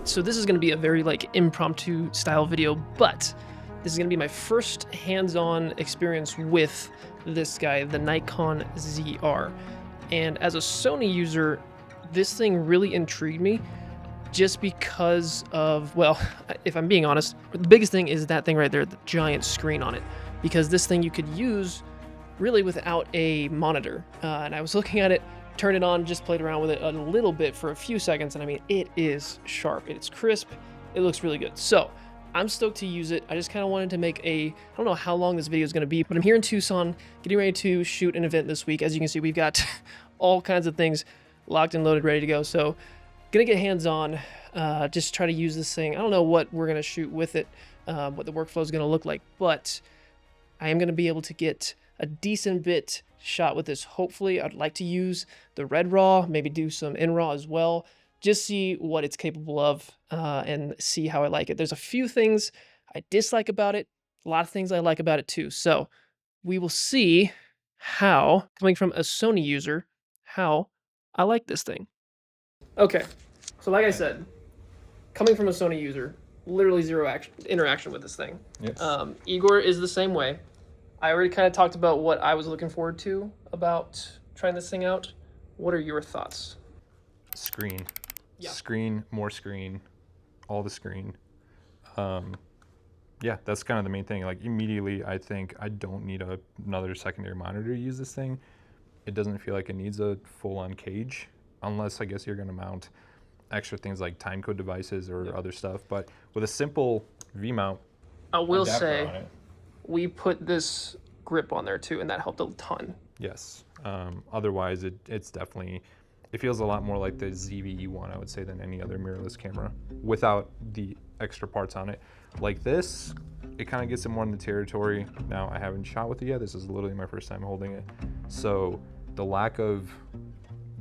So this is going to be a very like impromptu style video, but this is going to be my first hands-on experience with this guy, the Nikon ZR. And as a Sony user, this thing really intrigued me just because of, well, if I'm being honest, the biggest thing is that thing right there, the giant screen on it, because this thing you could use really without a monitor. And I was looking at it, turned it on, just played around with it a little bit for a few seconds, and I mean, it is sharp, it's crisp, it looks really good. So I'm stoked to use it. I just kind of wanted to make I don't know how long this video is going to be, but I'm here in Tucson, getting ready to shoot an event this week. As you can see, we've got all kinds of things locked and loaded, ready to go. So gonna get hands-on, just try to use this thing. I don't know what we're gonna shoot with it, what the workflow is gonna look like, but I am gonna be able to get a decent bit shot with this. Hopefully, I'd like to use the red raw, maybe do some in raw as well, just see what it's capable of, and see how I like it. There's a few things I dislike about it, a lot of things I like about it too. So we will see how, coming from a Sony user, how I like this thing. Okay, so like I said, coming from a Sony user, literally zero interaction with this thing. Yes. Igor is the same way. I already kind of talked about what I was looking forward to about trying this thing out. What are your thoughts? Screen. Yeah. Screen, more screen, all the screen. Yeah, that's kind of the main thing. Like immediately, I think I don't need another secondary monitor to use this thing. It doesn't feel like it needs a full-on cage, unless I guess you're gonna mount extra things like timecode devices or other stuff. But with a simple V-mount, I will adapter say, on it, we put this grip on there too, and that helped a ton. yes. Otherwise, it's definitely, it feels a lot more like the ZV-E1, I would say, than any other mirrorless camera without the extra parts on it. Like this, it kind of gets it more in the territory. Now, I haven't shot with it yet. This is literally my first time holding it. So the lack of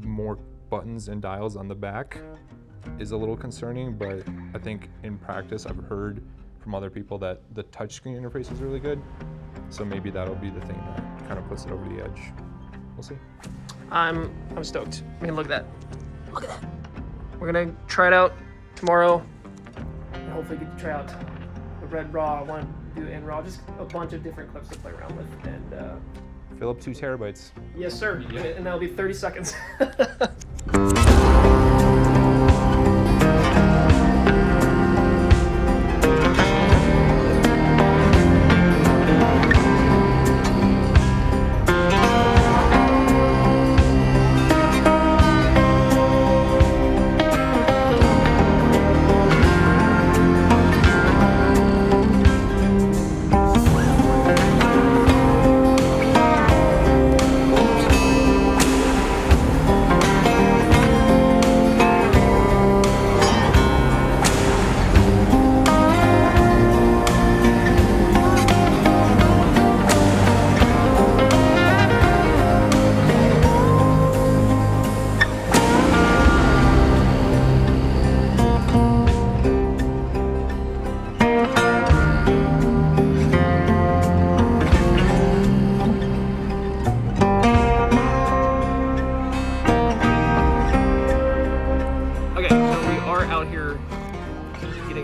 more buttons and dials on the back is a little concerning, but I think in practice, I've heard from other people that the touchscreen interface is really good. So maybe that'll be the thing that kind of puts it over the edge. We'll see. I'm stoked. I mean, look at that. Look at that. We're gonna try it out tomorrow, and hopefully get to try out the red raw. I want to do it in raw, just a bunch of different clips to play around with, and Fill up 2 terabytes. yes, sir. Yeah. And that'll be 30 seconds.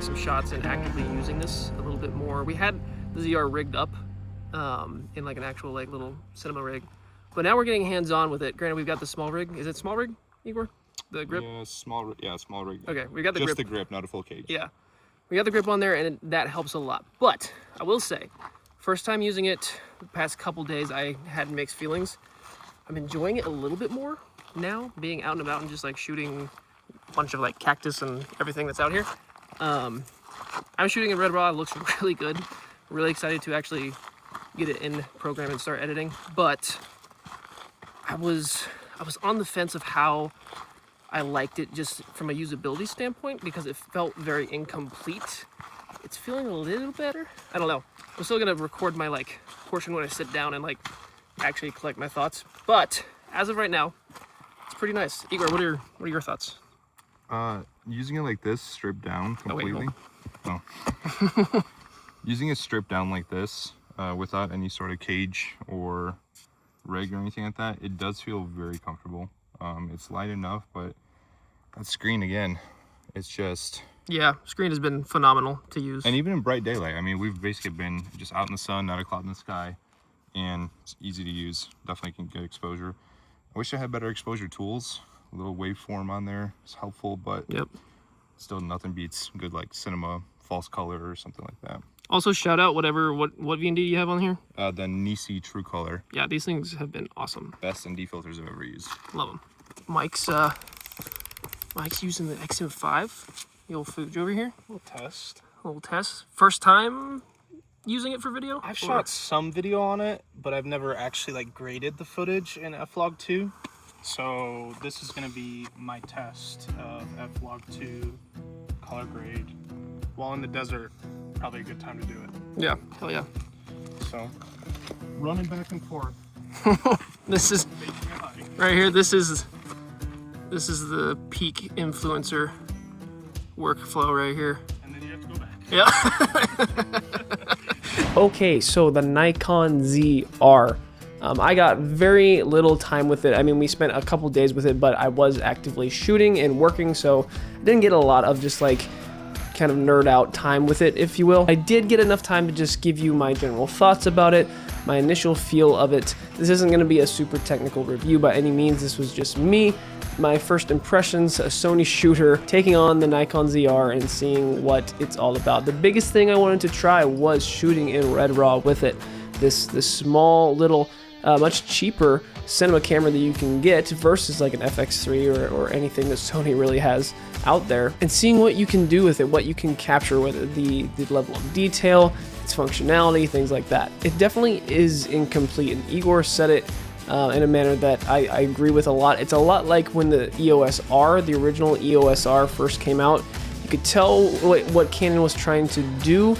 Some shots and actively using this a little bit more. We had the ZR rigged up in like an actual like little cinema rig, but now we're getting hands-on with it. Granted, we've got the small rig. Is it small rig, Igor? The grip? Yeah, small rig. Okay, we got the Just grip. the grip, not a full cage. Yeah, we got the grip on there, and that helps a lot. But I will say, first time using it, the past couple days, I had mixed feelings. I'm enjoying it a little bit more now, being out and about and just like shooting a bunch of like cactus and everything that's out here. I'm shooting in red raw. It looks really good. Really excited to actually get it in program and start editing. But I was on the fence of how I liked it just from a usability standpoint, because it felt very incomplete. It's feeling a little better. I don't know. I'm still gonna record my like portion when I sit down and like actually collect my thoughts. But as of right now, it's pretty nice. Igor, what are your thoughts? Using it like this, stripped down completely. Oh. Using it stripped down like this, without any sort of cage or rig or anything like that, it does feel very comfortable. It's light enough, but that screen again, it's just, Yeah, screen has been phenomenal to use. And even in bright daylight, I mean, we've basically been just out in the sun, not a cloud in the sky, and it's easy to use. Definitely can get exposure. I wish I had better exposure tools. A little waveform on there is helpful, but Yep. still nothing beats good like cinema false color or something like that. Also, shout out what V&D you have on here. The Nisi True Color. Yeah, these things have been awesome. Best ND filters I've ever used. Love them. Mike's using the XM5. The old Fuji over here. Little test. First time using it for video? I've shot some video on it, but I've never actually like graded the footage in F-Log 2. So this is going to be my test of F-Log 2 color grade while in the desert. Probably a good time to do it. Yeah, hell yeah. So running back and forth. This is right here. This is the peak influencer workflow right here. And then you have to go back. Yeah. Okay, so the Nikon ZR. I got very little time with it. I mean, we spent a couple days with it, but I was actively shooting and working, so I didn't get a lot of just like kind of nerd out time with it, if you will. I did get enough time to just give you my general thoughts about it, my initial feel of it. This isn't going to be a super technical review by any means. This was just me, my first impressions, a Sony shooter, taking on the Nikon ZR and seeing what it's all about. The biggest thing I wanted to try was shooting in Red RAW with it. This small little, much cheaper cinema camera that you can get versus like an FX3 or anything that Sony really has out there, and seeing what you can do with it, what you can capture with it, the level of detail, its functionality, things like that. It definitely is incomplete, and Igor said it in a manner that I agree with a lot. It's a lot like when the EOS R, the original EOS R first came out. You could tell what Canon was trying to do,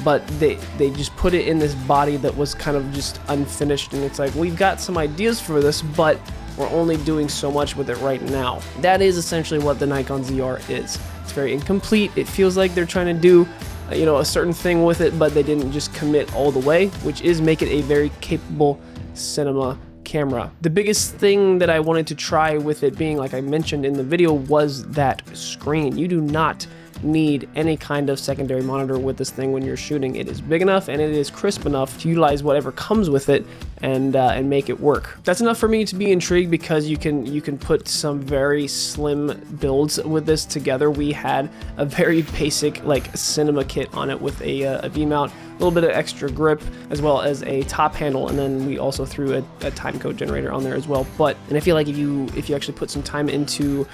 but they just put it in this body that was kind of just unfinished, and it's like, we've got some ideas for this, but we're only doing so much with it right now. That is essentially what the Nikon ZR is. It's very incomplete. It feels like they're trying to do a certain thing with it, but they didn't just commit all the way, which is make it a very capable cinema camera. The biggest thing that I wanted to try with it being, like I mentioned in the video, was that screen. You do not need any kind of secondary monitor with this thing when you're shooting. It is big enough and it is crisp enough to utilize whatever comes with it and make it work. That's enough for me to be intrigued, because you can put some very slim builds with this together. We had a very basic like cinema kit on it with a V-mount, a little bit of extra grip, as well as a top handle, and then we also threw a timecode generator on there as well. And I feel like if you actually put some time into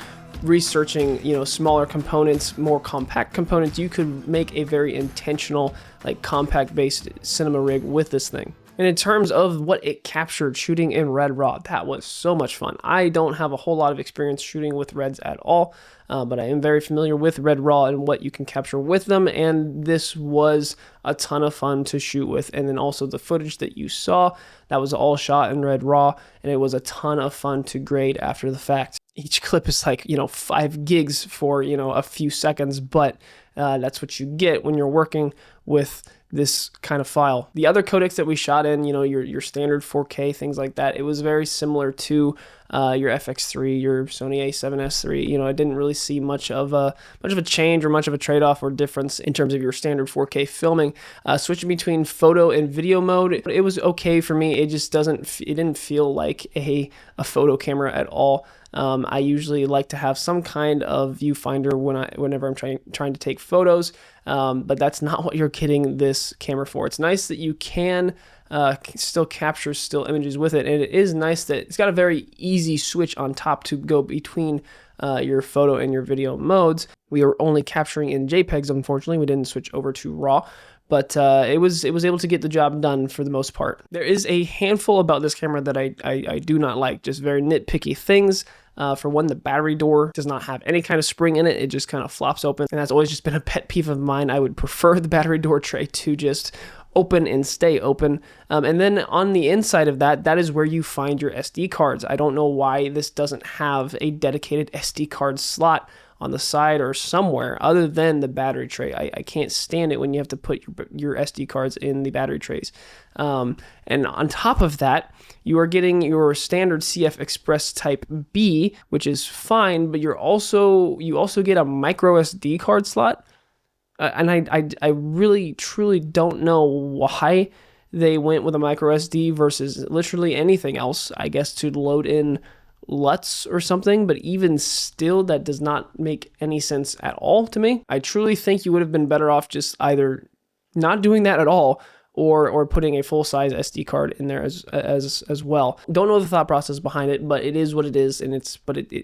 researching, smaller components, more compact components, you could make a very intentional, like compact-based cinema rig with this thing. And in terms of what it captured shooting in Red RAW, that was so much fun. I don't have a whole lot of experience shooting with Reds at all, but I am very familiar with Red RAW and what you can capture with them, and this was a ton of fun to shoot with. And then also the footage that you saw, that was all shot in Red RAW, and it was a ton of fun to grade after the fact. Each clip is like, 5 gigs for, a few seconds, but that's what you get when you're working with this kind of file. The other codecs that we shot in, your standard 4K, things like that, it was very similar to your FX3, your Sony A7S III. I didn't really see much of a change or much of a trade-off or difference in terms of your standard 4K filming. Switching between photo and video mode, it was okay for me. It just didn't feel like a photo camera at all. I usually like to have some kind of viewfinder whenever I'm trying to take photos, but that's not what you're getting this camera for. It's nice that you can still capture still images with it, and it is nice that it's got a very easy switch on top to go between your photo and your video modes. We were only capturing in JPEGs, unfortunately. We didn't switch over to RAW. But it was able to get the job done for the most part. There is a handful about this camera that I do not like, just very nitpicky things. For one, the battery door does not have any kind of spring in it. It just kind of flops open, and that's always just been a pet peeve of mine. I would prefer the battery door tray to just open and stay open. And then on the inside of that is where you find your SD cards. I don't know why this doesn't have a dedicated SD card slot on the side or somewhere other than the battery tray. I can't stand it when you have to put your SD cards in the battery trays. And on top of that, you are getting your standard CF Express Type B, which is fine, but you also get a micro SD card slot. And I really truly don't know why they went with a micro SD versus literally anything else, I guess, to load in LUTs or something, but even still, that does not make any sense at all to me. I truly think you would have been better off just either not doing that at all or putting a full-size SD card in there as well. Don't know the thought process behind it, but it is what it is, and it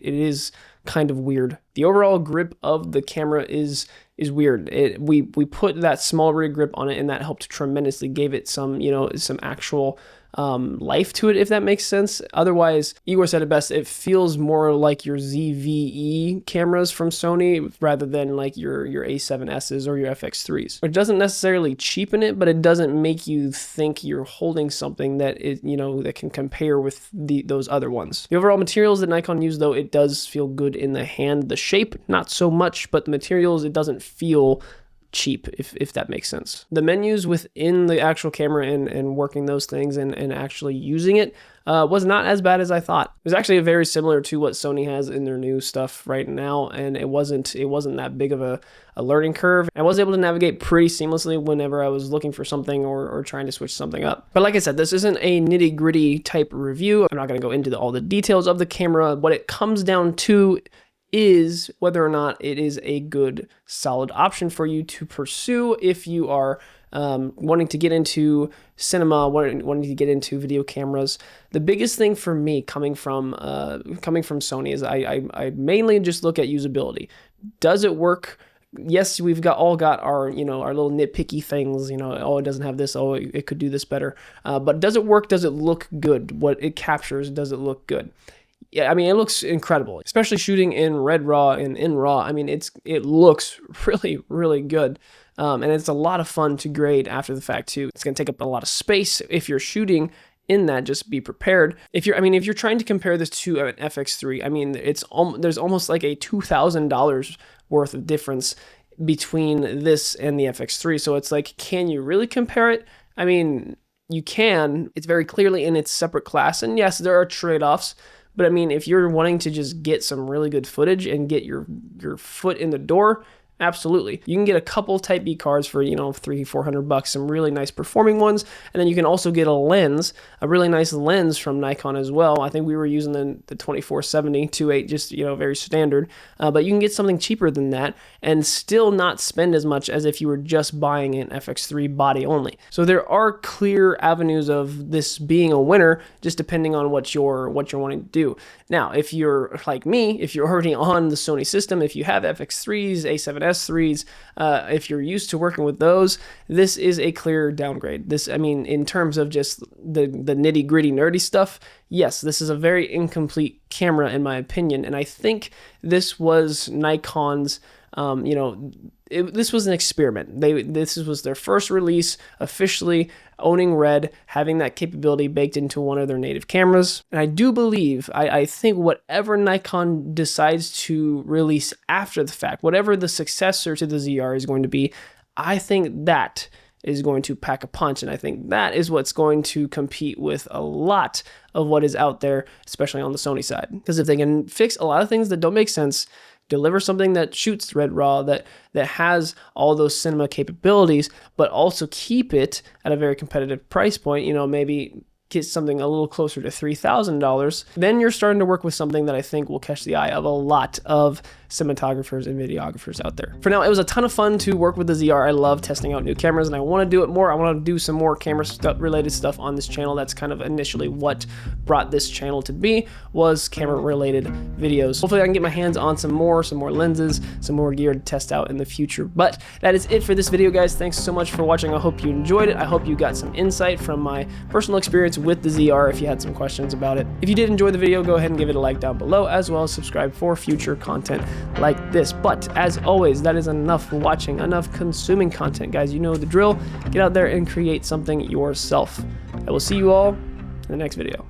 is kind of weird. The overall grip of the camera is weird. We put that small rig grip on it, and that helped tremendously. Gave it some some actual life to it, if that makes sense. Otherwise, Igor said it best, it feels more like your ZVE cameras from Sony rather than like your A7Ss or your FX3s. It doesn't necessarily cheapen it, but it doesn't make you think you're holding something that is, that can compare with those other ones. The overall materials that Nikon used, though, it does feel good in the hand. The shape, not so much, but the materials, it doesn't feel cheap, if that makes sense. The menus within the actual camera and working those things and actually using it was not as bad as I thought. It was actually very similar to what Sony has in their new stuff right now, and it wasn't that big of a learning curve. I was able to navigate pretty seamlessly whenever I was looking for something or trying to switch something up. But like I said, this isn't a nitty-gritty type review. I'm not going to go into all the details of the camera. What it comes down to is whether or not it is a good, solid option for you to pursue if you are wanting to get into cinema, wanting to get into video cameras. The biggest thing for me coming from Sony is I mainly just look at usability. Does it work? Yes, we've all got our our little nitpicky things. Oh, it doesn't have this. Oh, it could do this better. But does it work? Does it look good? What it captures, does it look good? Yeah, I mean, it looks incredible, especially shooting in Red RAW and in RAW. I mean, it looks really, really good. And it's a lot of fun to grade after the fact too. It's going to take up a lot of space if you're shooting in that. Just be prepared. If you're trying to compare this to an FX3, I mean, there's almost like a $2,000 worth of difference between this and the FX3. So it's like, can you really compare it? I mean, you can. It's very clearly in its separate class. And yes, there are trade-offs. But I mean, if you're wanting to just get some really good footage and get your foot in the door, absolutely. You can get a couple Type B cards for, $300-400, some really nice performing ones. And then you can also get a really nice lens from Nikon as well. I think we were using the 2470 2.8, just, very standard. But you can get something cheaper than that and still not spend as much as if you were just buying an FX3 body only. So there are clear avenues of this being a winner, just depending on what you're wanting to do. Now, if you're like me, if you're already on the Sony system, if you have FX3s, A7S3s, if you're used to working with those, this is a clear downgrade. In terms of just the nitty gritty nerdy stuff, yes, this is a very incomplete camera in my opinion. And I think this was Nikon's, this was an experiment. This was their first release, officially owning Red, having that capability baked into one of their native cameras. And I do believe, I think whatever Nikon decides to release after the fact, whatever the successor to the ZR is going to be, I think that is going to pack a punch. And I think that is what's going to compete with a lot of what is out there, especially on the Sony side. Because if they can fix a lot of things that don't make sense, deliver something that shoots Red RAW, that has all those cinema capabilities, but also keep it at a very competitive price point, maybe get something a little closer to $3,000, then you're starting to work with something that I think will catch the eye of a lot of cinematographers and videographers out there. For now, it was a ton of fun to work with the ZR. I love testing out new cameras and I want to do it more. I want to do some more camera related stuff on this channel. That's kind of initially what brought this channel to be, was camera related videos. Hopefully I can get my hands on some more lenses, some more gear to test out in the future. But that is it for this video, guys. Thanks so much for watching. I hope you enjoyed it. I hope you got some insight from my personal experience with the ZR if you had some questions about it. If you did enjoy the video, go ahead and give it a like down below, as well as subscribe for future content like this. But as always, that is enough watching, enough consuming content, guys. You know the drill. Get out there and create something yourself. I will see you all in the next video.